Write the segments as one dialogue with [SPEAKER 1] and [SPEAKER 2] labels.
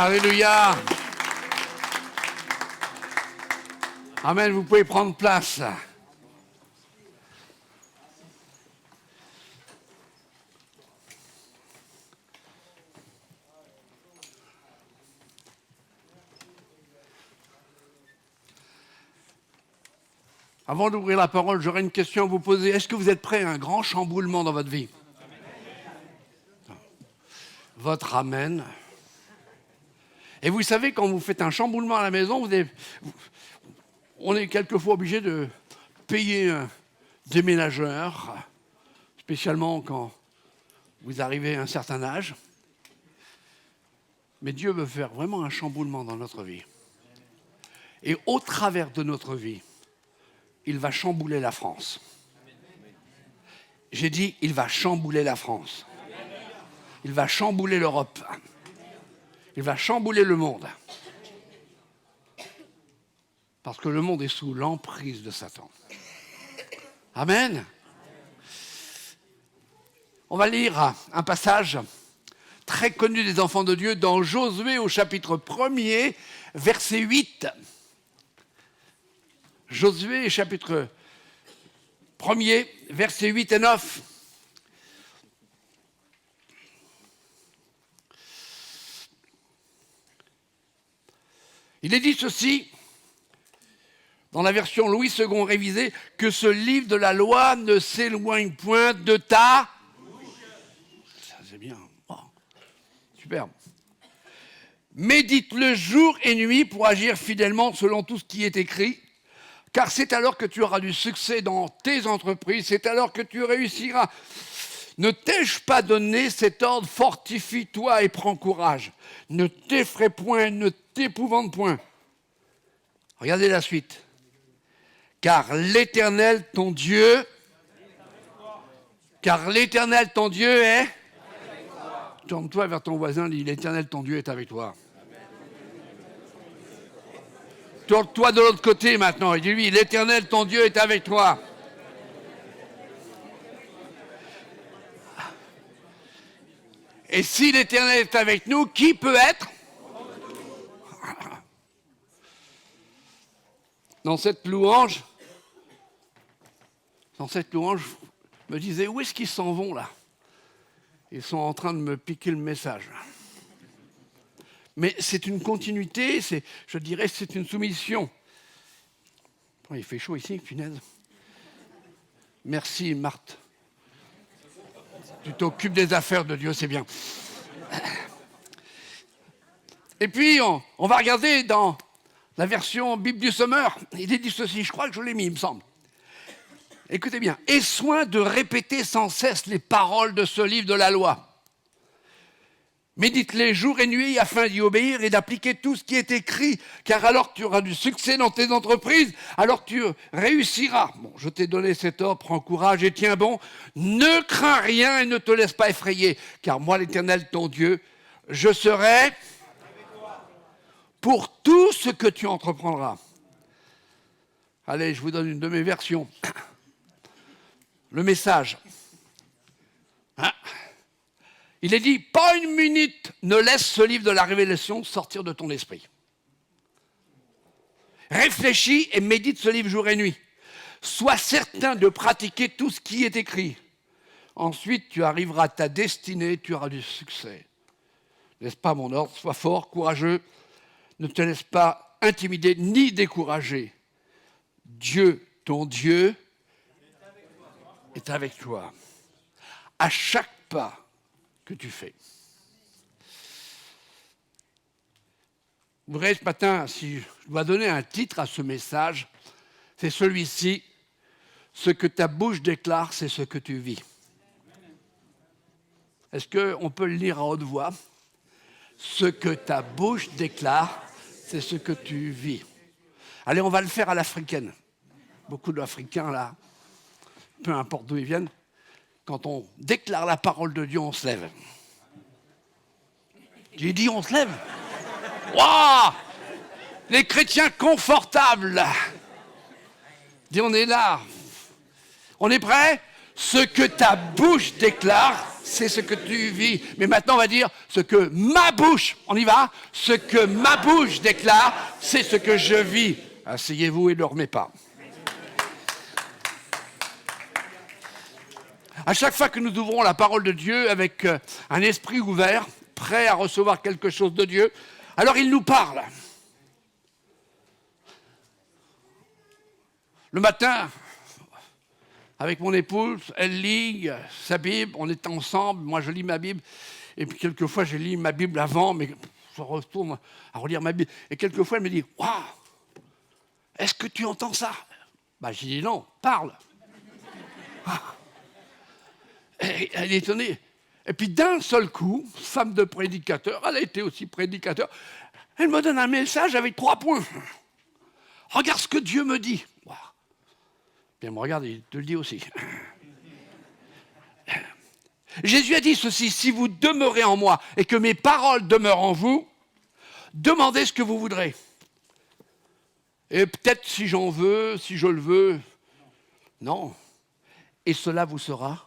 [SPEAKER 1] Alléluia. Amen, vous pouvez prendre place. Avant d'ouvrir la parole, j'aurais une question à vous poser. Est-ce que vous êtes prêts à un grand chamboulement dans votre vie? Votre amen. Et vous savez, quand vous faites un chamboulement à la maison, on est quelquefois obligé de payer un déménageur, spécialement quand vous arrivez à un certain âge. Mais Dieu veut faire vraiment un chamboulement dans notre vie. Et au travers de notre vie, il va chambouler la France. J'ai dit, il va chambouler la France. Il va chambouler l'Europe. Il va chambouler le monde. Parce que le monde est sous l'emprise de Satan. Amen. On va lire un passage très connu des enfants de Dieu dans Josué au chapitre 1er, verset 8. Josué, chapitre 1er, versets 8 et 9. Il est dit ceci, dans la version Louis II révisée, que ce livre de la loi ne s'éloigne point de ta bouche. Ça, c'est bien. Oh, superbe. Médite-le jour et nuit pour agir fidèlement selon tout ce qui est écrit. Car c'est alors que tu auras du succès dans tes entreprises, c'est alors que tu réussiras. Ne t'ai-je pas donné cet ordre? Fortifie-toi et prends courage. Ne t'effraie point, ne t'épouvante point. Regardez la suite. Car l'Éternel ton Dieu est... Tourne-toi vers ton voisin, dis l'Éternel ton Dieu est avec toi. Tourne-toi de l'autre côté maintenant et dis-lui, l'Éternel, ton Dieu, est avec toi. Et si l'Éternel est avec nous, qui peut être? Dans cette louange, je me disais, où est-ce qu'ils s'en vont là? Ils sont en train de me piquer le message. Mais c'est une continuité, je dirais c'est une soumission. Oh, il fait chaud ici, punaise. Merci Marthe. Tu t'occupes des affaires de Dieu, c'est bien. Et puis, on va regarder dans la version Bible du Sommeur. Il est dit ceci, je crois que je l'ai mis, il me semble. Écoutez bien. « Aie soin de répéter sans cesse les paroles de ce livre de la loi. Médite-les jour et nuit afin d'y obéir et d'appliquer tout ce qui est écrit, car alors tu auras du succès dans tes entreprises, alors tu réussiras. Bon, je t'ai donné cet ordre, prends courage et tiens bon. Ne crains rien et ne te laisse pas effrayer, car moi, l'Éternel, ton Dieu, je serai pour tout ce que tu entreprendras. » Allez, je vous donne une de mes versions. Le message. Il est dit, pas une minute ne laisse ce livre de la révélation sortir de ton esprit. Réfléchis et médite ce livre jour et nuit. Sois certain de pratiquer tout ce qui est écrit. Ensuite, tu arriveras à ta destinée, tu auras du succès. N'est-ce pas mon ordre? Sois fort, courageux. Ne te laisse pas intimider ni décourager. Dieu, ton Dieu, est avec toi. À chaque pas que tu fais. Vous voyez, ce matin, si je dois donner un titre à ce message, c'est celui-ci. Ce que ta bouche déclare, c'est ce que tu vis. Est-ce qu'on peut le lire à haute voix? Ce que ta bouche déclare, c'est ce que tu vis. Allez, on va le faire à l'africaine. Beaucoup d'Africains, là, peu importe d'où ils viennent, quand on déclare la parole de Dieu, on se lève. J'ai dit, on se lève. Waouh! Les chrétiens confortables. Dis, on est là. On est prêt? Ce que ta bouche déclare, c'est ce que tu vis. Mais maintenant, on va dire ce que ma bouche, on y va, ce que ma bouche déclare, c'est ce que je vis. Asseyez-vous et ne dormez pas. À chaque fois que nous ouvrons la parole de Dieu avec un esprit ouvert, prêt à recevoir quelque chose de Dieu, alors il nous parle. Le matin, avec mon épouse, elle lit sa Bible, on est ensemble, moi je lis ma Bible, et puis quelquefois je lis ma Bible avant, mais je retourne à relire ma Bible. Et quelquefois elle me dit « Waouh, est-ce que tu entends ça ?» J'ai dit « Non, parle !» Elle est étonnée. Et puis d'un seul coup, femme de prédicateur, elle a été aussi prédicateur, elle me donne un message avec 3 points. Regarde ce que Dieu me dit. Wow. Puis elle me regarde et il te le dit aussi. Jésus a dit ceci, si vous demeurez en moi et que mes paroles demeurent en vous, demandez ce que vous voudrez. Et peut-être si j'en veux, si je le veux, non. Et cela vous sera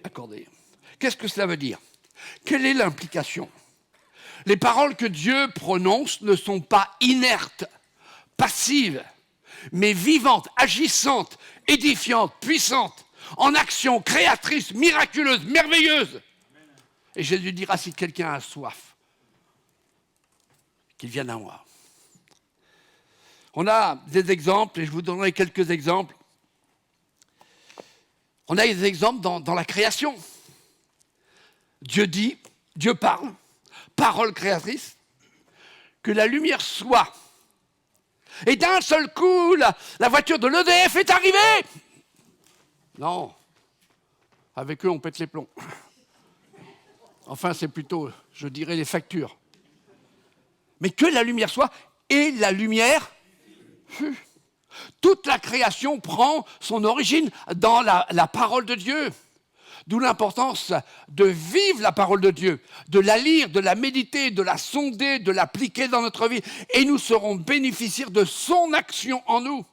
[SPEAKER 1] accordé. Qu'est-ce que cela veut dire? Quelle est l'implication? Les paroles que Dieu prononce ne sont pas inertes, passives, mais vivantes, agissantes, édifiantes, puissantes, en action, créatrices, miraculeuses, merveilleuses. Et Jésus dira, si quelqu'un a soif, qu'il vienne à moi. On a des exemples, et je vous donnerai quelques exemples. On a des exemples dans la création. Dieu dit, Dieu parle, parole créatrice, que la lumière soit. Et d'un seul coup, la voiture de l'EDF est arrivée. Non, avec eux, on pète les plombs. Enfin, c'est plutôt, je dirais, les factures. Mais que la lumière soit, et la lumière fut. Toute la création prend son origine dans la parole de Dieu. D'où l'importance de vivre la parole de Dieu, de la lire, de la méditer, de la sonder, de l'appliquer dans notre vie. Et nous serons bénéficiaires de son action en nous.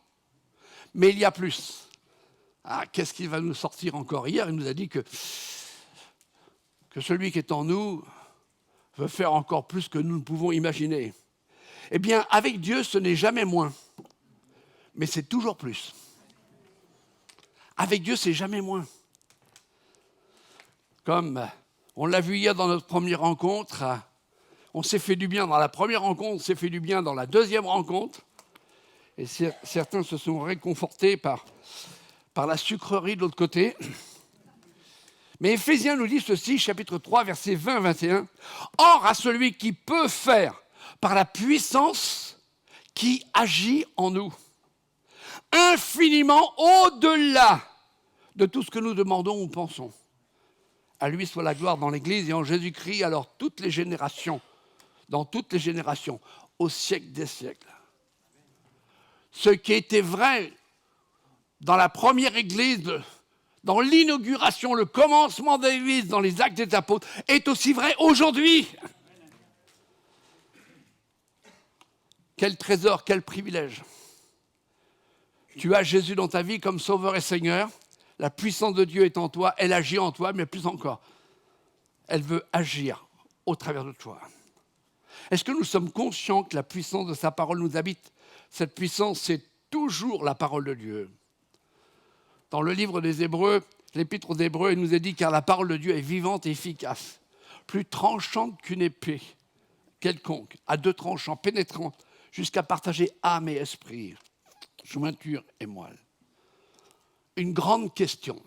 [SPEAKER 1] Mais il y a plus. Qu'est-ce qu'il va nous sortir encore? Hier, il nous a dit que celui qui est en nous veut faire encore plus que nous ne pouvons imaginer. Eh bien, avec Dieu, ce n'est jamais moins. Mais c'est toujours plus. Avec Dieu, c'est jamais moins. Comme on l'a vu hier dans notre première rencontre, on s'est fait du bien dans la première rencontre, on s'est fait du bien dans la deuxième rencontre. Et certains se sont réconfortés par la sucrerie de l'autre côté. Mais Éphésiens nous dit ceci, chapitre 3, versets 20-21. « Or, à celui qui peut faire par la puissance qui agit en nous, infiniment au-delà de tout ce que nous demandons ou pensons. À lui soit la gloire dans l'Église et en Jésus-Christ, alors toutes les générations, dans toutes les générations, au siècle des siècles. » Ce qui était vrai dans la première Église, dans l'inauguration, le commencement de l'Église, dans les actes des apôtres, est aussi vrai aujourd'hui. Quel trésor, quel privilège. Tu as Jésus dans ta vie comme Sauveur et Seigneur. La puissance de Dieu est en toi, elle agit en toi, mais plus encore, elle veut agir au travers de toi. Est-ce que nous sommes conscients que la puissance de sa parole nous habite? Cette puissance, c'est toujours la parole de Dieu. Dans le livre des Hébreux, l'épître aux Hébreux, il nous est dit « Car la parole de Dieu est vivante et efficace, plus tranchante qu'une épée quelconque, à 2 tranchants, pénétrante, jusqu'à partager âme et esprit, jointure et moelle. » Une grande question.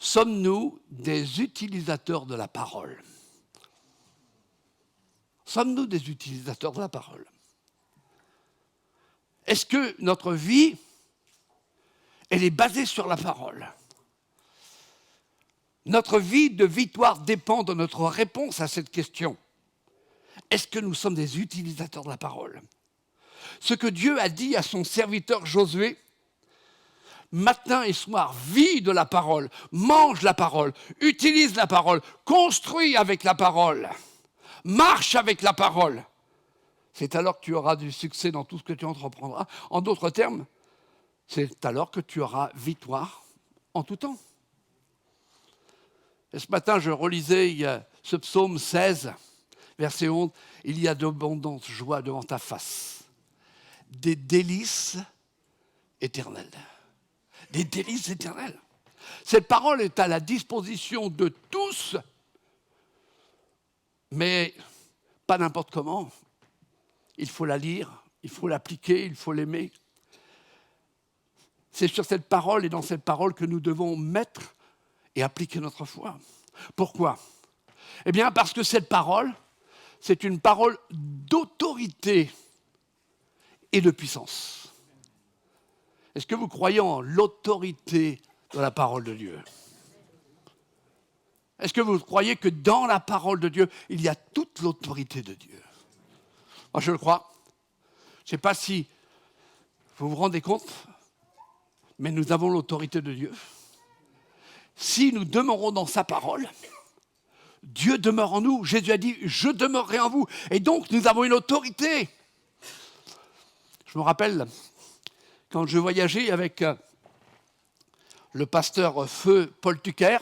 [SPEAKER 1] Sommes-nous des utilisateurs de la parole? Sommes-nous des utilisateurs de la parole? Est-ce que notre vie, elle est basée sur la parole? Notre vie de victoire dépend de notre réponse à cette question. Est-ce que nous sommes des utilisateurs de la parole? Ce que Dieu a dit à son serviteur Josué, matin et soir, vis de la parole, mange la parole, utilise la parole, construis avec la parole, marche avec la parole. C'est alors que tu auras du succès dans tout ce que tu entreprendras. En d'autres termes, c'est alors que tu auras victoire en tout temps. Et ce matin, je relisais ce psaume 16, verset 11. Il y a d'abondantes joies devant ta face, des délices éternelles. Des délices éternelles. Cette parole est à la disposition de tous, mais pas n'importe comment. Il faut la lire, il faut l'appliquer, il faut l'aimer. C'est sur cette parole et dans cette parole que nous devons mettre et appliquer notre foi. Pourquoi ? Eh bien, parce que cette parole, c'est une parole d'autorité et de puissance. Est-ce que vous croyez en l'autorité de la parole de Dieu ? Est-ce que vous croyez que dans la parole de Dieu, il y a toute l'autorité de Dieu ? Moi, je le crois. Je ne sais pas si vous vous rendez compte, mais nous avons l'autorité de Dieu. Si nous demeurons dans sa parole, Dieu demeure en nous. Jésus a dit, je demeurerai en vous. Et donc, nous avons une autorité. Je me rappelle, quand je voyageais avec le pasteur Feu Paul Tucker,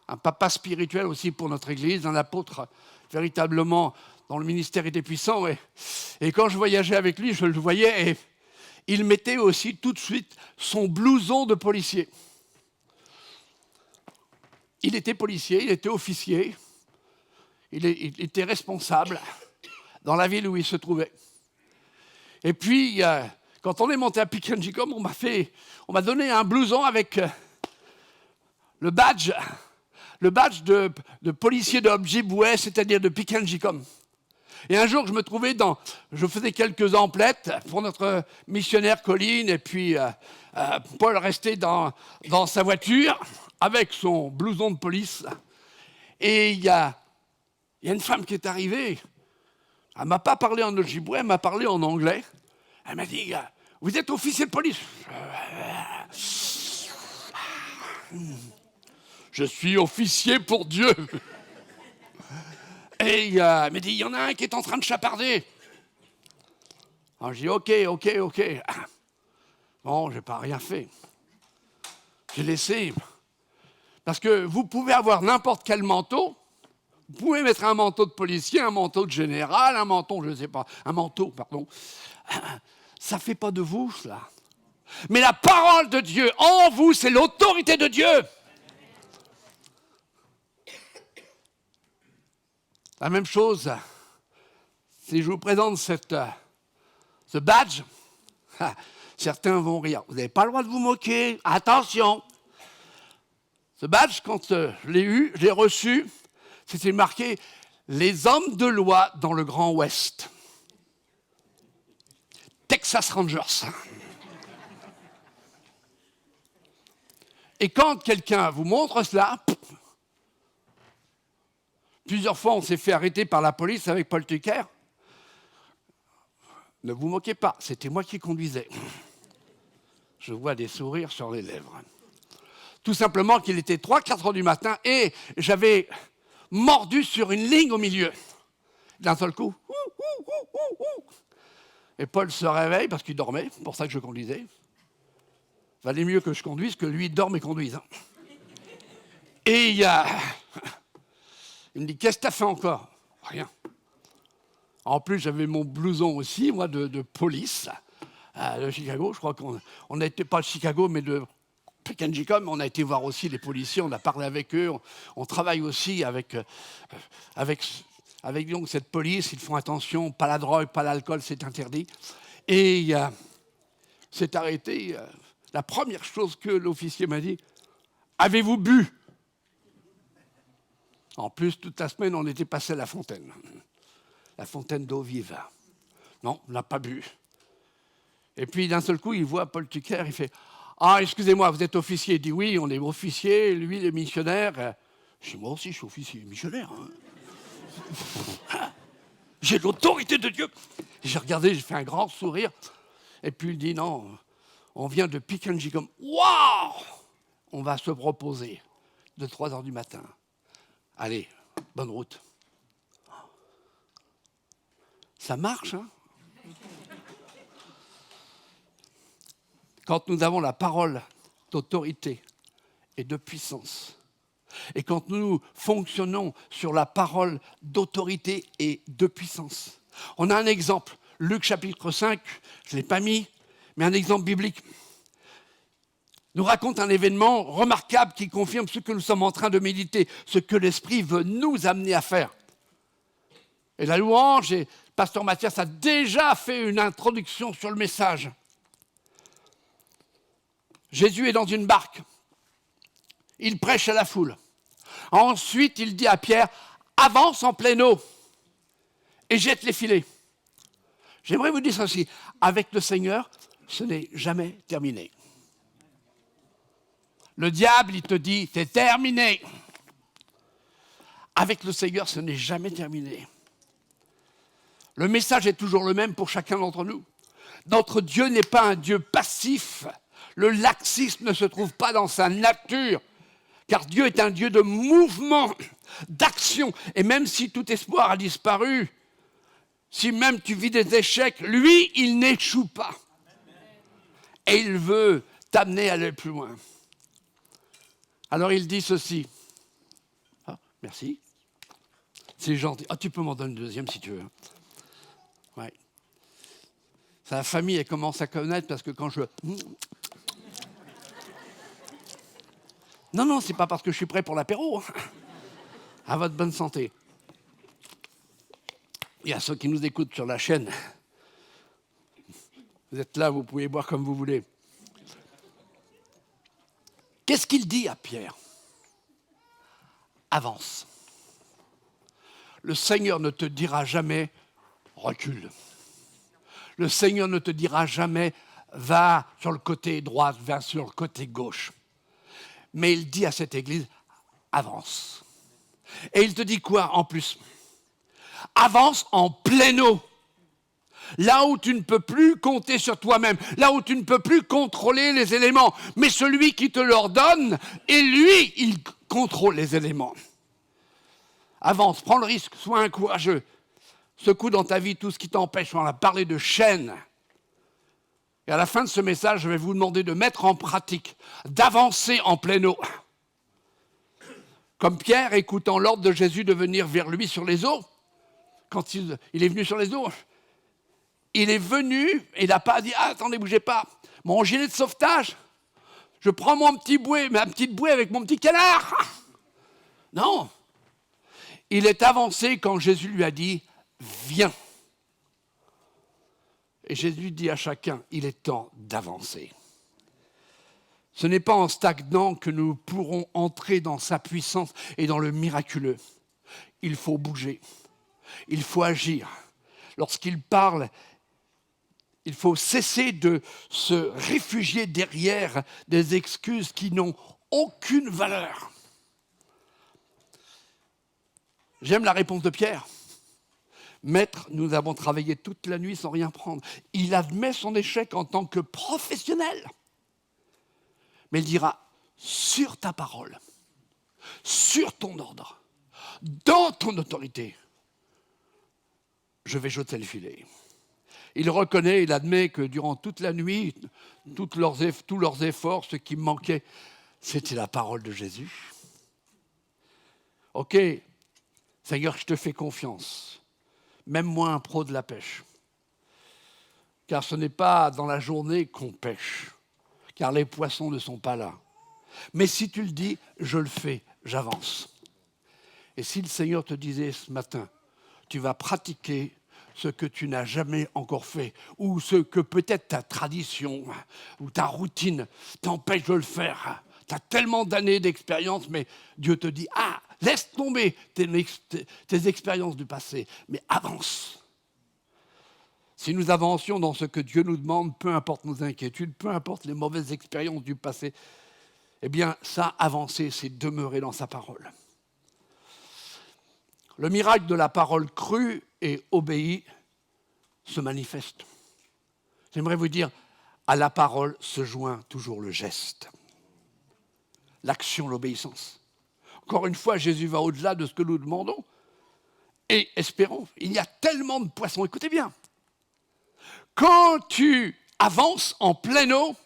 [SPEAKER 1] un papa spirituel aussi pour notre Église, un apôtre véritablement dont le ministère était puissant. Et quand je voyageais avec lui, je le voyais et il mettait aussi tout de suite son blouson de policier. Il était policier, il était officier, il était responsable dans la ville où il se trouvait. Et puis, quand on est monté à Piquenjicom, on m'a donné un blouson avec le badge de policier de Ojibwe, c'est-à-dire de Piquenjicom. Et un jour, je faisais quelques emplettes pour notre missionnaire Colline, et puis Paul restait dans sa voiture avec son blouson de police. Et il y a une femme qui est arrivée. Elle ne m'a pas parlé en Ojibwe, elle m'a parlé en anglais. Elle m'a dit, vous êtes officier de police ? Je suis officier pour Dieu. Et elle m'a dit, il y en a un qui est en train de chaparder. Alors j'ai dit, ok. Bon, je n'ai pas rien fait. J'ai laissé. Parce que vous pouvez avoir n'importe quel manteau. Vous pouvez mettre un manteau de policier, un manteau de général, un manteau. Ça ne fait pas de vous, cela. Mais la parole de Dieu en vous, c'est l'autorité de Dieu. La même chose, si je vous présente ce badge, certains vont rire. Vous n'avez pas le droit de vous moquer. Attention. Ce badge, quand je l'ai reçu, c'était marqué « Les hommes de loi dans le Grand Ouest ». Texas Rangers. Et quand quelqu'un vous montre cela, plusieurs fois on s'est fait arrêter par la police avec Paul Tucker. Ne vous moquez pas, c'était moi qui conduisais. Je vois des sourires sur les lèvres. Tout simplement qu'il était 3-4 heures du matin et j'avais mordu sur une ligne au milieu. D'un seul coup, et Paul se réveille parce qu'il dormait, c'est pour ça que je conduisais. Valait mieux que je conduise que lui dorme et conduise. Et il me dit, qu'est-ce que t'as fait encore ? Rien. En plus, j'avais mon blouson aussi, moi, de police de Chicago. Je crois qu'on n'était pas de Chicago, mais de Piquenjicom. On a été voir aussi les policiers, on a parlé avec eux. On travaille aussi avec donc, cette police. Ils font attention, pas la drogue, pas l'alcool, c'est interdit. Et c'est arrêté. La première chose que l'officier m'a dit, avez-vous bu ? En plus, toute la semaine, on était passé à la fontaine d'eau vive. Non, on n'a pas bu. Et puis, d'un seul coup, il voit Paul Tucker, il fait « Ah, excusez-moi, vous êtes officier ?» Il dit « Oui, on est officier, lui, il est missionnaire. » Je dis « Moi aussi, je suis officier missionnaire. Hein. » J'ai l'autorité de Dieu. J'ai regardé, j'ai fait un grand sourire. Et puis, il dit « Non, on vient de Piquenjicom. Waouh ! On va se proposer de 3 heures du matin. Allez, bonne route. » Ça marche, hein ? Quand nous avons la parole d'autorité et de puissance, Et quand nous fonctionnons sur la parole d'autorité et de puissance, on a un exemple. Luc chapitre 5, je ne l'ai pas mis, mais un exemple biblique nous raconte un événement remarquable qui confirme ce que nous sommes en train de méditer, ce que l'Esprit veut nous amener à faire. Et la louange, et Pasteur Mathias a déjà fait une introduction sur le message. Jésus est dans une barque. Il prêche à la foule. Ensuite, il dit à Pierre, avance en pleine eau et jette les filets. J'aimerais vous dire ceci, avec le Seigneur, ce n'est jamais terminé. Le diable, il te dit, c'est terminé. Avec le Seigneur, ce n'est jamais terminé. Le message est toujours le même pour chacun d'entre nous. Notre Dieu n'est pas un Dieu passif. Le laxisme ne se trouve pas dans sa nature. Car Dieu est un Dieu de mouvement, d'action. Et même si tout espoir a disparu, si même tu vis des échecs, lui, il n'échoue pas. Et il veut t'amener à aller plus loin. Alors il dit ceci. Ah, merci. C'est gentil. Ah, tu peux m'en donner une deuxième si tu veux. Ouais. Sa famille, elle commence à connaître parce que quand je... Non, c'est pas parce que je suis prêt pour l'apéro. À votre bonne santé. Il y a ceux qui nous écoutent sur la chaîne. Vous êtes là, vous pouvez boire comme vous voulez. Qu'est-ce qu'il dit à Pierre? Avance. Le Seigneur ne te dira jamais recule. Le Seigneur ne te dira jamais va sur le côté droit, va sur le côté gauche. Mais il dit à cette église, avance. Et il te dit quoi en plus? Avance en pleine eau. Là où tu ne peux plus compter sur toi-même, là où tu ne peux plus contrôler les éléments. Mais celui qui te l'ordonne, et lui, il contrôle les éléments. Avance, prends le risque, sois un courageux. Secoue dans ta vie tout ce qui t'empêche. On a parlé de chaînes. Et à la fin de ce message, je vais vous demander de mettre en pratique, d'avancer en pleine eau. Comme Pierre, écoutant l'ordre de Jésus de venir vers lui sur les eaux, quand il est venu sur les eaux, il est venu et il n'a pas dit « Ah, attendez, bougez pas, mon gilet de sauvetage, je prends mon petit bouée, ma petite bouée avec mon petit canard. » Non. Il est avancé quand Jésus lui a dit « Viens ». Et Jésus dit à chacun, il est temps d'avancer. Ce n'est pas en stagnant que nous pourrons entrer dans sa puissance et dans le miraculeux. Il faut bouger, il faut agir. Lorsqu'il parle, il faut cesser de se réfugier derrière des excuses qui n'ont aucune valeur. J'aime la réponse de Pierre. Maître, nous avons travaillé toute la nuit sans rien prendre. Il admet son échec en tant que professionnel. Mais il dira, sur ta parole, sur ton ordre, dans ton autorité, je vais jeter le filet. Il reconnaît, il admet que durant toute la nuit, tous leurs efforts, ce qui manquait, c'était la parole de Jésus. Ok, Seigneur, je te fais confiance. Même moi, un pro de la pêche. Car ce n'est pas dans la journée qu'on pêche, car les poissons ne sont pas là. Mais si tu le dis, je le fais, j'avance. Et si le Seigneur te disait ce matin, tu vas pratiquer ce que tu n'as jamais encore fait, ou ce que peut-être ta tradition ou ta routine t'empêche de le faire. Tu as tellement d'années d'expérience, mais Dieu te dit, ah, laisse tomber tes expériences du passé, mais avance. Si nous avancions dans ce que Dieu nous demande, peu importe nos inquiétudes, peu importe les mauvaises expériences du passé, eh bien, ça, avancer, c'est demeurer dans sa parole. Le miracle de la parole crue et obéie se manifeste. J'aimerais vous dire, à la parole se joint toujours le geste. L'action, l'obéissance. Encore une fois, Jésus va au-delà de ce que nous demandons. Et espérons, il y a tellement de poissons. Écoutez bien. Quand tu avances en pleine eau,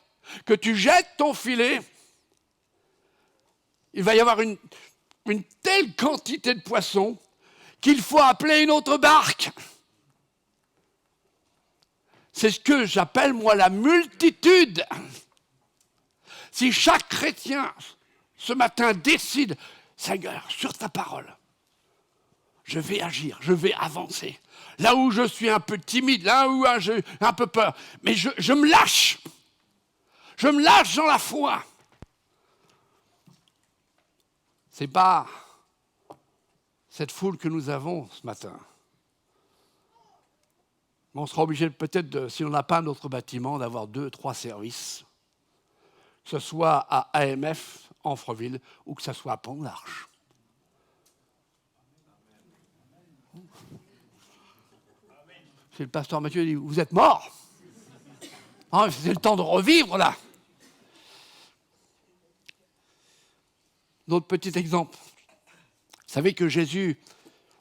[SPEAKER 1] que tu jettes ton filet, il va y avoir une telle quantité de poissons qu'il faut appeler une autre barque. C'est ce que j'appelle, moi, la multitude. Si chaque chrétien, ce matin, décide, Seigneur, sur ta parole, je vais agir, je vais avancer. Là où je suis un peu timide, là où j'ai un peu peur, mais je me lâche. Je me lâche dans la foi. C'est pas cette foule que nous avons ce matin. Mais on sera obligé peut-être, si on n'a pas notre bâtiment, d'avoir 2, 3 services. Que ce soit à AMF, Amfreville, ou que ce soit à Pont-de-l'Arche. C'est le pasteur Mathieu qui dit, vous êtes morts. Ah, c'est le temps de revivre là. D'autres petits exemples. Vous savez que Jésus,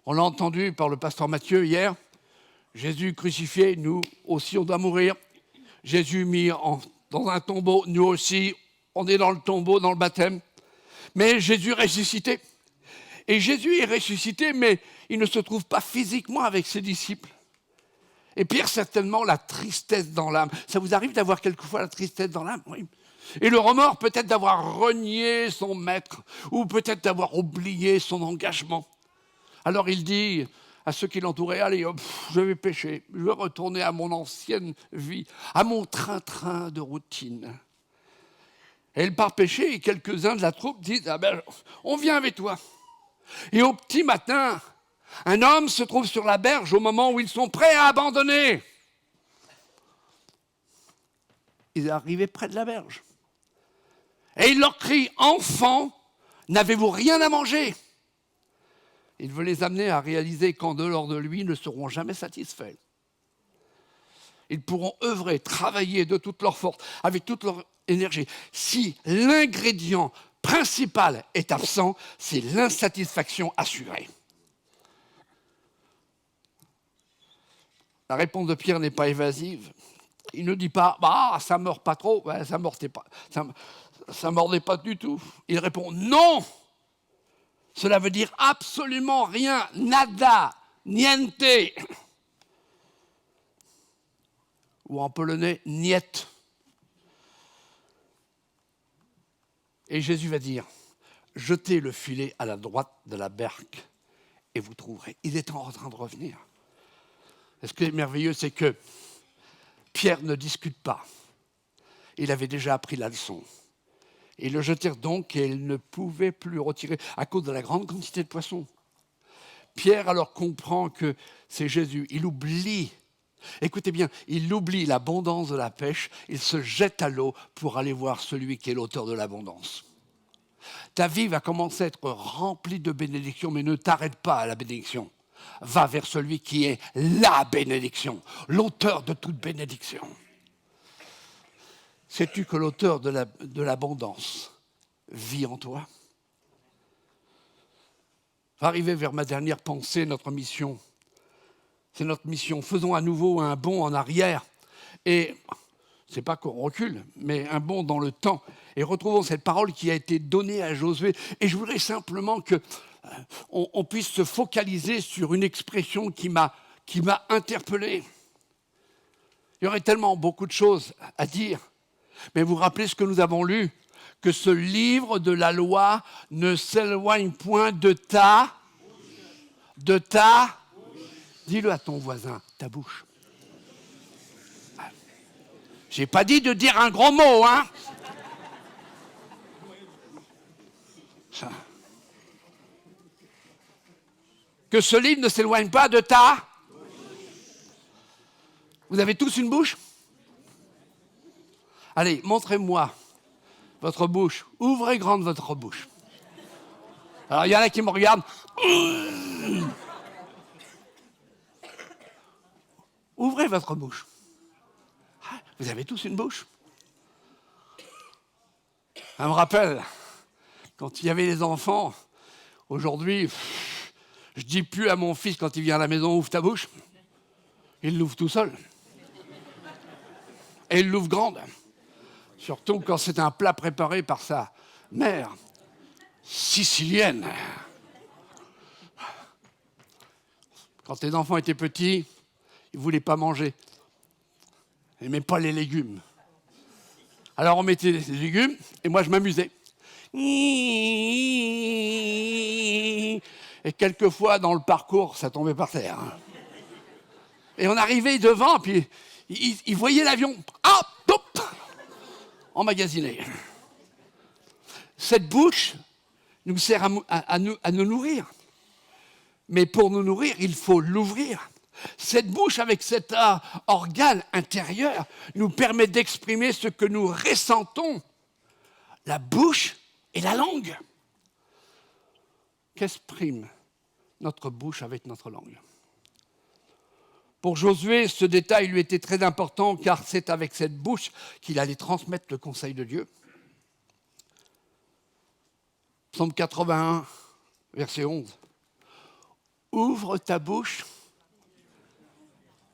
[SPEAKER 1] on l'a entendu par le pasteur Mathieu hier, Jésus crucifié, nous aussi on doit mourir. Jésus mis dans un tombeau, nous aussi on est dans le tombeau, dans le baptême. Mais Jésus ressuscité. Et Jésus est ressuscité, mais il ne se trouve pas physiquement avec ses disciples. Et pire certainement, la tristesse dans l'âme. Ça vous arrive d'avoir quelquefois la tristesse dans l'âme? Oui. Et le remords peut-être d'avoir renié son maître, ou peut-être d'avoir oublié son engagement. Alors il dit à ceux qui l'entouraient, allez hop, je vais pécher, je vais retourner à mon ancienne vie, à mon train-train de routine. Et il part pécher, et quelques-uns de la troupe disent, ah ben, on vient avec toi. Et au petit matin, un homme se trouve sur la berge au moment où ils sont prêts à abandonner. Ils arrivaient près de la berge. Et il leur crie, enfants, n'avez-vous rien à manger? Il veut les amener à réaliser qu'en dehors de lui, ils ne seront jamais satisfaits. Ils pourront œuvrer, travailler de toute leur force, avec toute leur énergie. Si l'ingrédient principal est absent, c'est l'insatisfaction assurée. La réponse de Pierre n'est pas évasive. Il ne dit pas, bah, ça ne meurt pas trop, ouais, ça ne mordait pas du tout. Il répond, non. Cela veut dire absolument rien, nada, niente. Ou en polonais, niet. Et Jésus va dire, jetez le filet à la droite de la barque et vous trouverez. Il est en train de revenir. Et ce qui est merveilleux, c'est que Pierre ne discute pas. Il avait déjà appris la leçon. Ils le jetèrent donc et ils ne pouvaient plus retirer à cause de la grande quantité de poissons. Pierre alors comprend que c'est Jésus. Il oublie, écoutez bien, il oublie l'abondance de la pêche. Il se jette à l'eau pour aller voir celui qui est l'auteur de l'abondance. Ta vie va commencer à être remplie de bénédictions, mais ne t'arrête pas à la bénédiction. Va vers celui qui est la bénédiction, l'auteur de toute bénédiction. Sais-tu que l'auteur de l'abondance vit en toi? Va arriver vers ma dernière pensée, notre mission. C'est notre mission. Faisons à nouveau un bond en arrière. Et ce n'est pas qu'on recule, mais un bond dans le temps. Et retrouvons cette parole qui a été donnée à Josué. Et je voudrais simplement qu'on puisse se focaliser sur une expression qui m'a interpellé. Il y aurait tellement beaucoup de choses à dire. Mais vous vous rappelez ce que nous avons lu? Que ce livre de la loi ne s'éloigne point de ta... Dis-le à ton voisin, ta bouche. J'ai pas dit de dire un gros mot, hein? Ça. Que ce livre ne s'éloigne pas de ta... Vous avez tous une bouche? Allez, montrez-moi votre bouche. Ouvrez grande votre bouche. Alors, il y en a qui me regardent. Ouvrez votre bouche. Vous avez tous une bouche? Ça me rappelle, quand il y avait les enfants, aujourd'hui, je ne dis plus à mon fils quand il vient à la maison, ouvre ta bouche. Il l'ouvre tout seul. Et il l'ouvre grande. Surtout quand c'est un plat préparé par sa mère. sicilienne. Quand tes enfants étaient petits, ils ne voulaient pas manger. Ils n'aimaient pas les légumes. Alors on mettait les légumes, et moi je m'amusais. Et quelquefois, dans le parcours, ça tombait par terre. Et on arrivait devant, puis ils voyaient l'avion. Ah, hop, emmagasiné. Cette bouche nous sert à nous nourrir. Mais pour nous nourrir, il faut l'ouvrir. Cette bouche, avec cet organe intérieur, nous permet d'exprimer ce que nous ressentons. La bouche et la langue. Qu'exprime notre bouche avec notre langue? Pour Josué, ce détail lui était très important, car c'est avec cette bouche qu'il allait transmettre le conseil de Dieu. Psaume 81, verset 11. Ouvre ta bouche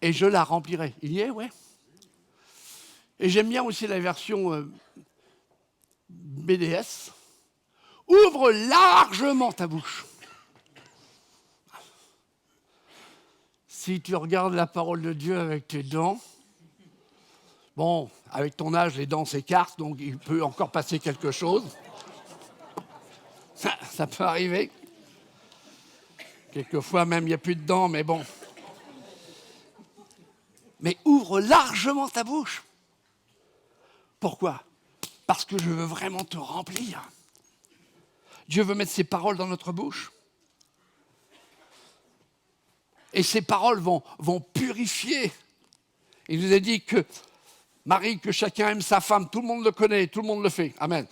[SPEAKER 1] et je la remplirai. Il y est, ouais. Et j'aime bien aussi la version BDS. Ouvre largement ta bouche. Si tu regardes la parole de Dieu avec tes dents, bon, avec ton âge, les dents s'écartent, donc il peut encore passer quelque chose. Ça peut arriver. Quelquefois même, il n'y a plus de dents, mais bon. Mais ouvre largement ta bouche. Pourquoi? Parce que je veux vraiment te remplir. Dieu veut mettre ses paroles dans notre bouche. Et ces paroles vont purifier. Il nous a dit que, Marie, que chacun aime sa femme. Tout le monde le connaît, tout le monde le fait. Amen.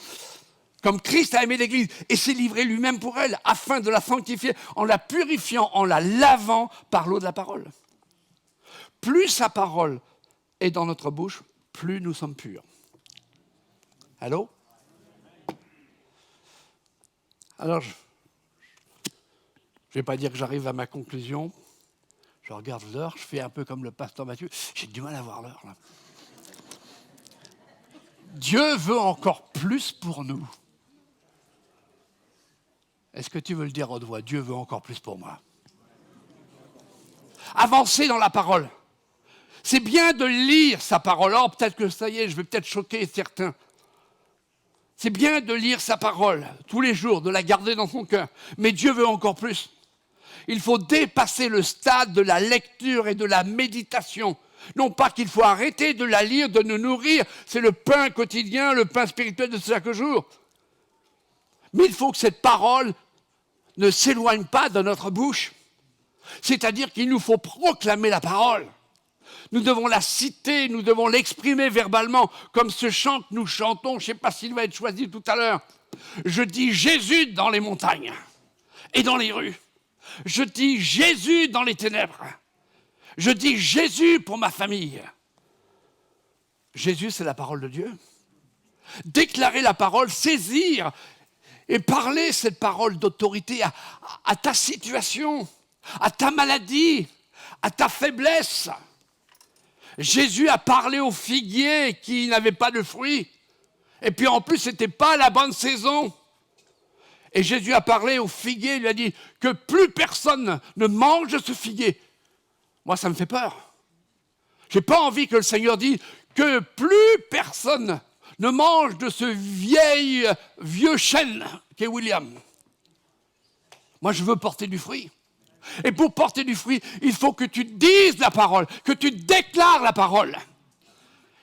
[SPEAKER 1] Comme Christ a aimé l'Église et s'est livré lui-même pour elle, afin de la sanctifier, en la purifiant, en la lavant par l'eau de la parole. Plus sa parole est dans notre bouche, plus nous sommes purs. Allô? Alors, je ne vais pas dire que j'arrive à ma conclusion. Je regarde l'heure, je fais un peu comme le pasteur Mathieu. J'ai du mal à voir l'heure, là. Dieu veut encore plus pour nous. Est-ce que tu veux le dire haute voix? Dieu veut encore plus pour moi. Avancer dans la parole. C'est bien de lire sa parole. Oh, peut-être que ça y est, je vais peut-être choquer certains. C'est bien de lire sa parole tous les jours, de la garder dans son cœur. Mais Dieu veut encore plus. Il faut dépasser le stade de la lecture et de la méditation. Non pas qu'il faut arrêter de la lire, de nous nourrir. C'est le pain quotidien, le pain spirituel de chaque jour. Mais il faut que cette parole ne s'éloigne pas de notre bouche. C'est-à-dire qu'il nous faut proclamer la parole. Nous devons la citer, nous devons l'exprimer verbalement, comme ce chant que nous chantons, je ne sais pas s'il va être choisi tout à l'heure. Je dis Jésus dans les montagnes et dans les rues. Je dis Jésus dans les ténèbres. Je dis Jésus pour ma famille. Jésus, c'est la parole de Dieu. Déclarer la parole, saisir et parler cette parole d'autorité à ta situation, à ta maladie, à ta faiblesse. Jésus a parlé aux figuiers qui n'avaient pas de fruits. Et puis en plus, ce n'était pas la bonne saison. Et Jésus a parlé aux figuiers, il lui a dit que plus personne ne mange de ce figuier. Moi, ça me fait peur. Je n'ai pas envie que le Seigneur dise que plus personne ne mange de ce vieux chêne qu'est William. Moi, je veux porter du fruit. Et pour porter du fruit, il faut que tu dises la parole, que tu déclares la parole.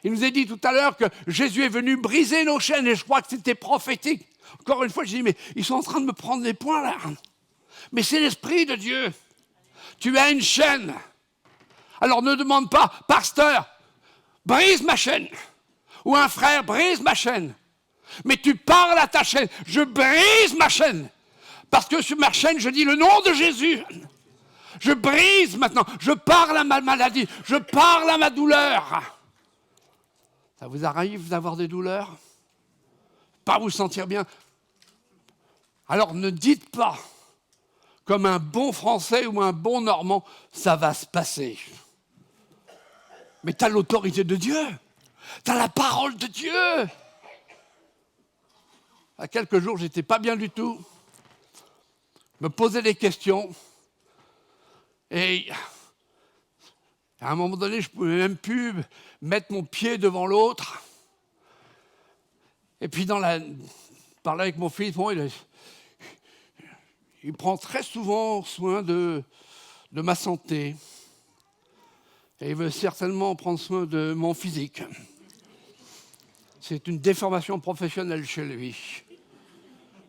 [SPEAKER 1] Il nous a dit tout à l'heure que Jésus est venu briser nos chaînes, et je crois que c'était prophétique. Encore une fois, je dis, mais ils sont en train de me prendre les poings là. Mais c'est l'Esprit de Dieu. Tu as une chaîne. Alors ne demande pas, pasteur, brise ma chaîne. Ou un frère, brise ma chaîne. Mais tu parles à ta chaîne. Je brise ma chaîne. Parce que sur ma chaîne, je dis le nom de Jésus. Je brise maintenant. Je parle à ma maladie. Je parle à ma douleur. Ça vous arrive d'avoir des douleurs? Pas vous sentir bien? Alors ne dites pas, comme un bon Français ou un bon Normand, ça va se passer. Mais tu as l'autorité de Dieu. Tu as la parole de Dieu. À quelques jours, j'étais pas bien du tout. Me posais des questions. Et à un moment donné, je ne pouvais même plus mettre mon pied devant l'autre. Et puis, parler avec mon fils, bon, il prend très souvent soin de ma santé. Et il veut certainement prendre soin de mon physique. C'est une déformation professionnelle chez lui.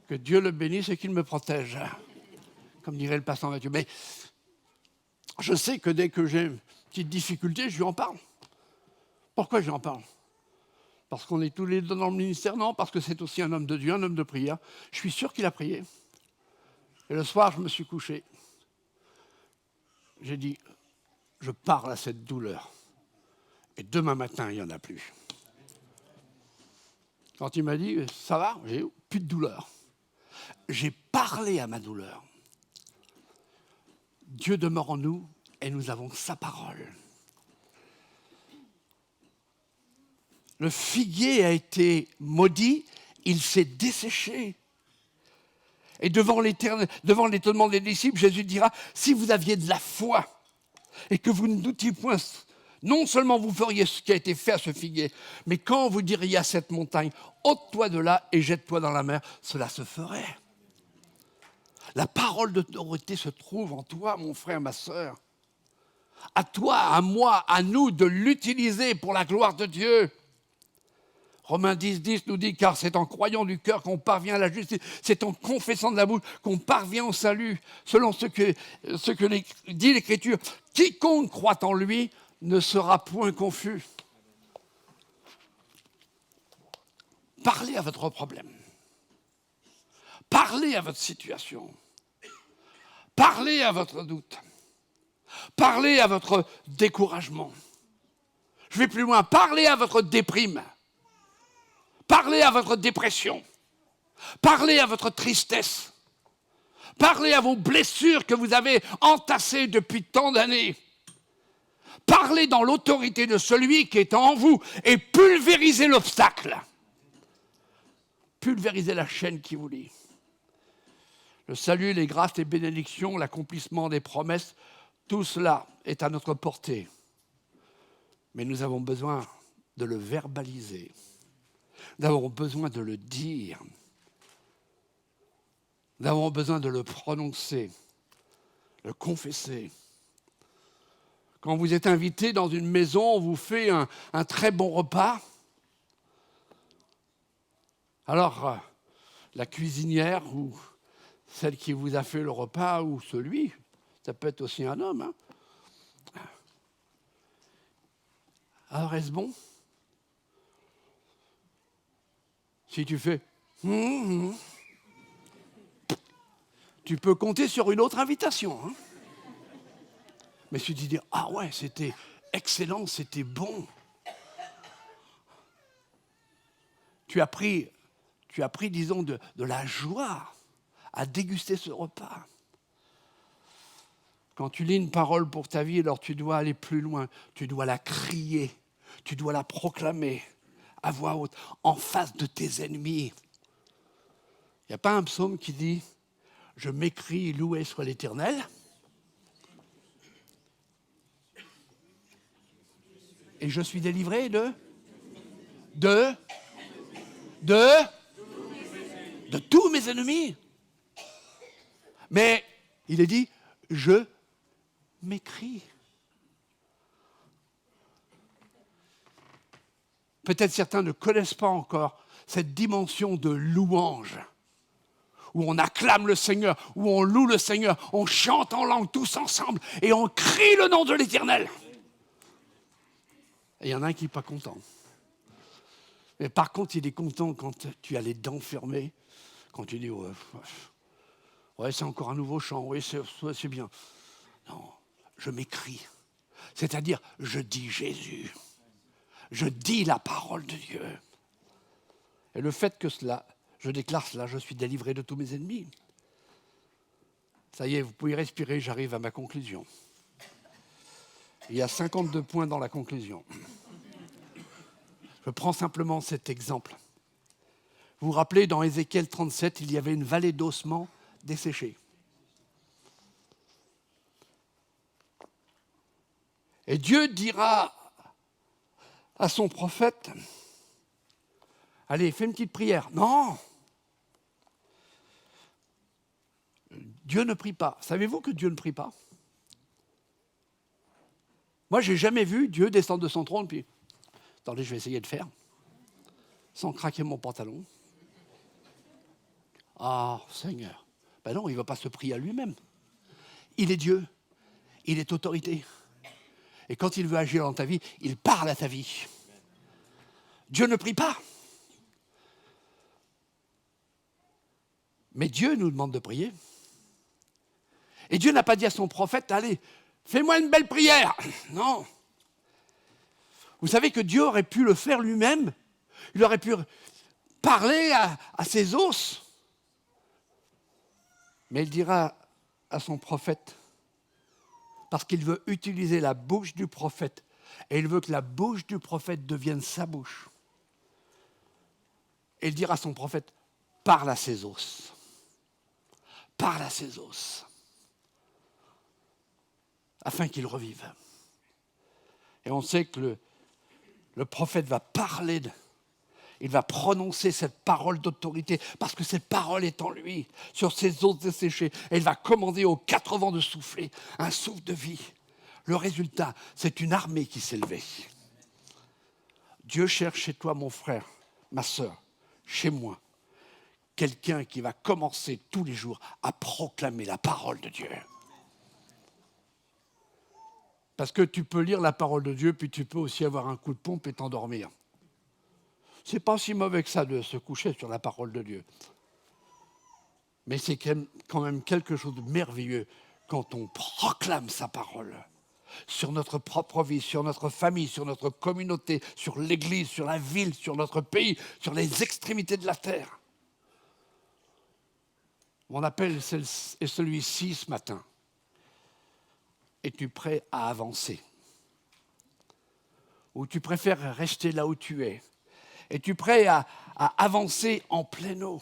[SPEAKER 1] Que Dieu le bénisse et qu'il me protège. Comme dirait le pasteur Mathieu. Mais je sais que dès que j'ai une petite difficulté, je lui en parle. Pourquoi je lui en parle? Parce qu'on est tous les deux dans le ministère? Non, parce que c'est aussi un homme de Dieu, un homme de prière. Je suis sûr qu'il a prié. Et le soir, je me suis couché. J'ai dit, je parle à cette douleur. Et demain matin, il n'y en a plus. Quand il m'a dit, ça va, j'ai plus de douleur. J'ai parlé à ma douleur. Dieu demeure en nous et nous avons sa parole. Le figuier a été maudit, il s'est desséché. Et devant l'étonnement des disciples, Jésus dira, si vous aviez de la foi et que vous ne doutiez point, non seulement vous feriez ce qui a été fait à ce figuier, mais quand vous diriez à cette montagne, ôte-toi de là et jette-toi dans la mer, cela se ferait. La parole d'autorité se trouve en toi, mon frère, ma sœur. À toi, à moi, à nous de l'utiliser pour la gloire de Dieu. Romains 10 nous dit, car c'est en croyant du cœur qu'on parvient à la justice, c'est en confessant de la bouche qu'on parvient au salut, selon ce que dit l'Écriture. Quiconque croit en lui ne sera point confus. Parlez à votre problème. Parlez à votre situation. Parlez à votre doute. Parlez à votre découragement. Je vais plus loin. Parlez à votre déprime. Parlez à votre dépression. Parlez à votre tristesse. Parlez à vos blessures que vous avez entassées depuis tant d'années. Parlez dans l'autorité de celui qui est en vous et pulvérisez l'obstacle. Pulvérisez la chaîne qui vous lie. Le salut, les grâces, les bénédictions, l'accomplissement des promesses, tout cela est à notre portée. Mais nous avons besoin de le verbaliser. Nous avons besoin de le dire. Nous avons besoin de le prononcer, le confesser. Quand vous êtes invité dans une maison, on vous fait un très bon repas. Alors, la cuisinière ou celle qui vous a fait le repas ou celui, ça peut être aussi un homme. Alors, est-ce bon? Si tu fais tu peux compter sur une autre invitation. Mais si tu dis, ah ouais, c'était excellent, c'était bon. Tu as pris, disons, de la joie à déguster ce repas. Quand tu lis une parole pour ta vie, alors tu dois aller plus loin. Tu dois la crier, tu dois la proclamer à voix haute, en face de tes ennemis. Il n'y a pas un psaume qui dit « Je m'écrie, loué soit l'Éternel ». Et je suis délivré de tous mes ennemis. Mais il est dit, je m'écris. Peut-être certains ne connaissent pas encore cette dimension de louange, où on acclame le Seigneur, où on loue le Seigneur, on chante en langue tous ensemble et on crie le nom de l'Éternel. Et il y en a un qui n'est pas content. Mais par contre, il est content quand tu as les dents fermées, quand tu dis ouais, c'est encore un nouveau chant, oui, c'est bien. Non, je m'écris. C'est-à-dire, je dis Jésus. Je dis la parole de Dieu. Et le fait que je déclare cela, je suis délivré de tous mes ennemis. Ça y est, vous pouvez respirer, j'arrive à ma conclusion. Il y a 52 points dans la conclusion. Je prends simplement cet exemple. Vous vous rappelez, dans Ézéchiel 37, il y avait une vallée d'ossements desséchés. Et Dieu dira à son prophète, allez, fais une petite prière. Non, Dieu ne prie pas. Savez-vous que Dieu ne prie pas? Moi, je n'ai jamais vu Dieu descendre de son trône, puis, attendez, je vais essayer de faire, sans craquer mon pantalon. Ah, Seigneur. Ben non, il ne va pas se prier à lui-même. Il est Dieu. Il est autorité. Et quand il veut agir dans ta vie, il parle à ta vie. Dieu ne prie pas. Mais Dieu nous demande de prier. Et Dieu n'a pas dit à son prophète, allez, fais-moi une belle prière. Non. Vous savez que Dieu aurait pu le faire lui-même. Il aurait pu parler à ses os. Mais il dira à son prophète, parce qu'il veut utiliser la bouche du prophète, et il veut que la bouche du prophète devienne sa bouche. Et il dira à son prophète, parle à ses os. Parle à ses os. Afin qu'il revive. Et on sait que le prophète va parler, il va prononcer cette parole d'autorité, parce que cette parole est en lui, sur ses os desséchés. Et il va commander aux 4 vents de souffler un souffle de vie. Le résultat, c'est une armée qui s'est levée. Dieu cherche chez toi, mon frère, ma sœur, chez moi, quelqu'un qui va commencer tous les jours à proclamer la parole de Dieu. Parce que tu peux lire la parole de Dieu, puis tu peux aussi avoir un coup de pompe et t'endormir. C'est pas si mauvais que ça de se coucher sur la parole de Dieu. Mais c'est quand même quelque chose de merveilleux quand on proclame sa parole sur notre propre vie, sur notre famille, sur notre communauté, sur l'église, sur la ville, sur notre pays, sur les extrémités de la terre. Mon appel est celui-ci ce matin. Es-tu prêt à avancer? Ou tu préfères rester là où tu es? Es-tu prêt à avancer en pleine eau?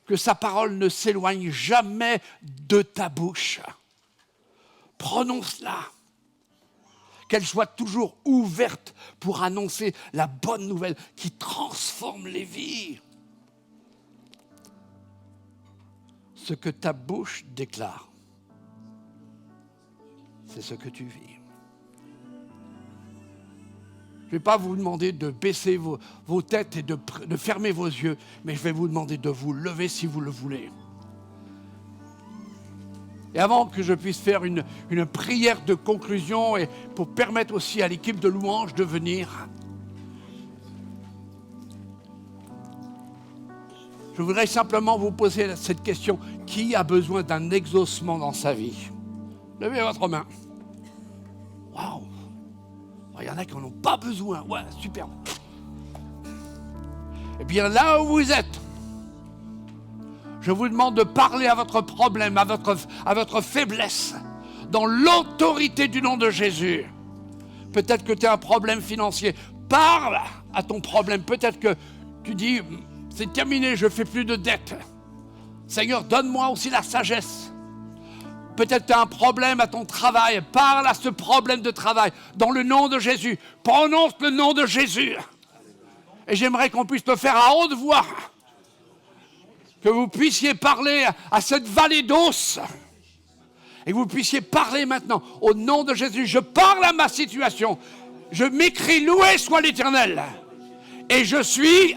[SPEAKER 1] Que sa parole ne s'éloigne jamais de ta bouche. Prononce-la. Qu'elle soit toujours ouverte pour annoncer la bonne nouvelle qui transforme les vies. Ce que ta bouche déclare, c'est ce que tu vis. Je ne vais pas vous demander de baisser vos têtes et de fermer vos yeux, mais je vais vous demander de vous lever si vous le voulez. Et avant que je puisse faire une prière de conclusion et pour permettre aussi à l'équipe de louange de venir, je voudrais simplement vous poser cette question. Qui a besoin d'un exaucement dans sa vie? Levez votre main. Waouh! Il y en a qui n'en ont pas besoin. Ouais, super. Eh bien, là où vous êtes, je vous demande de parler à votre problème, à votre faiblesse, dans l'autorité du nom de Jésus. Peut-être que tu as un problème financier. Parle à ton problème. Peut-être que tu dis, c'est terminé, je ne fais plus de dettes. Seigneur, donne-moi aussi la sagesse. Peut-être que tu as un problème à ton travail. Parle à ce problème de travail. Dans le nom de Jésus. Prononce le nom de Jésus. Et j'aimerais qu'on puisse le faire à haute voix. Que vous puissiez parler à cette vallée d'os. Et que vous puissiez parler maintenant. Au nom de Jésus, je parle à ma situation. Je m'écris, loué soit l'Éternel. Et je suis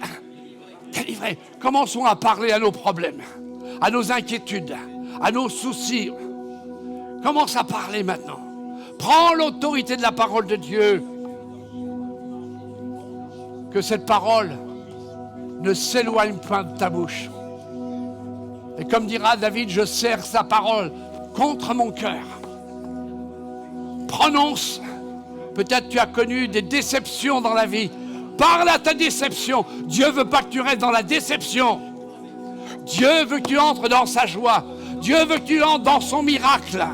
[SPEAKER 1] délivré. Commençons à parler à nos problèmes, à nos inquiétudes, à nos soucis. Commence à parler maintenant. Prends l'autorité de la parole de Dieu. Que cette parole ne s'éloigne pas de ta bouche. Et comme dira David, je serre sa parole contre mon cœur. Prononce. Peut-être tu as connu des déceptions dans la vie. Parle à ta déception. Dieu veut pas que tu restes dans la déception. Dieu veut que tu entres dans sa joie. Dieu veut que tu entres dans son miracle.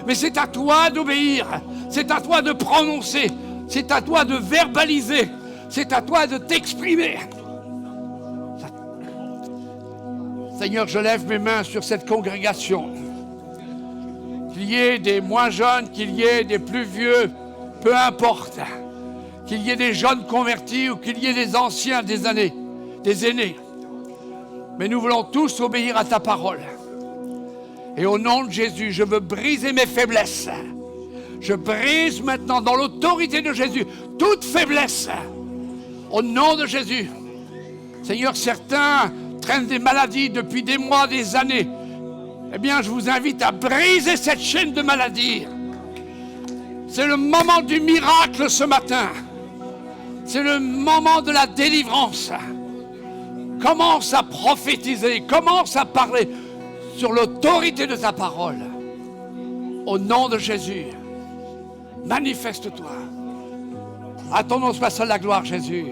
[SPEAKER 1] Mais c'est à toi d'obéir, c'est à toi de prononcer, c'est à toi de verbaliser, c'est à toi de t'exprimer. Seigneur, je lève mes mains sur cette congrégation. Qu'il y ait des moins jeunes, qu'il y ait des plus vieux, peu importe. Qu'il y ait des jeunes convertis ou qu'il y ait des anciens, des aînés. Mais nous voulons tous obéir à ta parole. Et au nom de Jésus, je veux briser mes faiblesses. Je brise maintenant dans l'autorité de Jésus toute faiblesse. Au nom de Jésus. Seigneur, certains traînent des maladies depuis des mois, des années. Eh bien, je vous invite à briser cette chaîne de maladies. C'est le moment du miracle ce matin. C'est le moment de la délivrance. Commence à prophétiser, commence à parler sur l'autorité de ta parole. Au nom de Jésus, manifeste-toi. À ton nom soit seule la gloire, Jésus.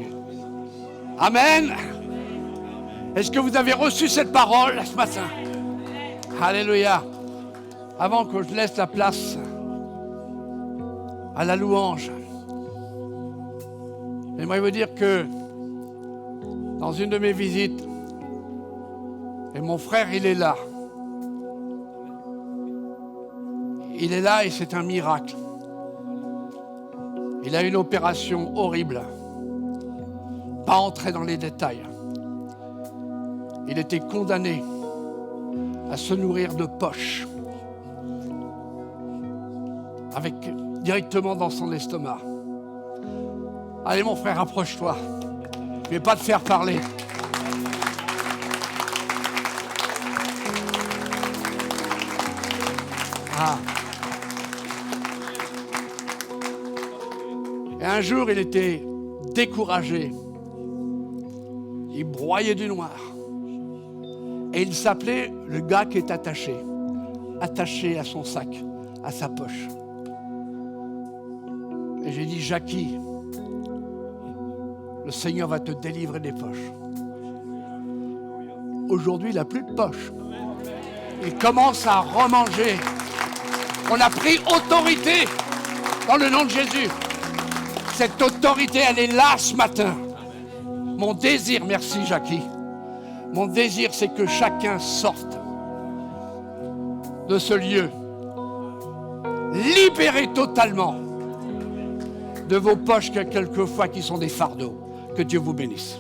[SPEAKER 1] Amen. Est-ce que vous avez reçu cette parole ce matin? Alléluia. Avant que je laisse la place à la louange, j'aimerais vous dire que dans une de mes visites, et mon frère, il est là. Il est là et c'est un miracle. Il a une opération horrible. Pas entrer dans les détails. Il était condamné à se nourrir de poches directement dans son estomac. Allez mon frère, approche-toi. Je ne vais pas te faire parler. Ah. Et un jour, il était découragé. Il broyait du noir. Et il s'appelait le gars qui est attaché à son sac, à sa poche. Et j'ai dit, Jackie, le Seigneur va te délivrer des poches. Aujourd'hui, il n'a plus de poche. Il commence à remanger. On a pris autorité dans le nom de Jésus. Cette autorité, elle est là ce matin. Mon désir, merci Jackie, mon désir, c'est que chacun sorte de ce lieu, libéré totalement de vos poches quelquefois qui sont des fardeaux. Que Dieu vous bénisse.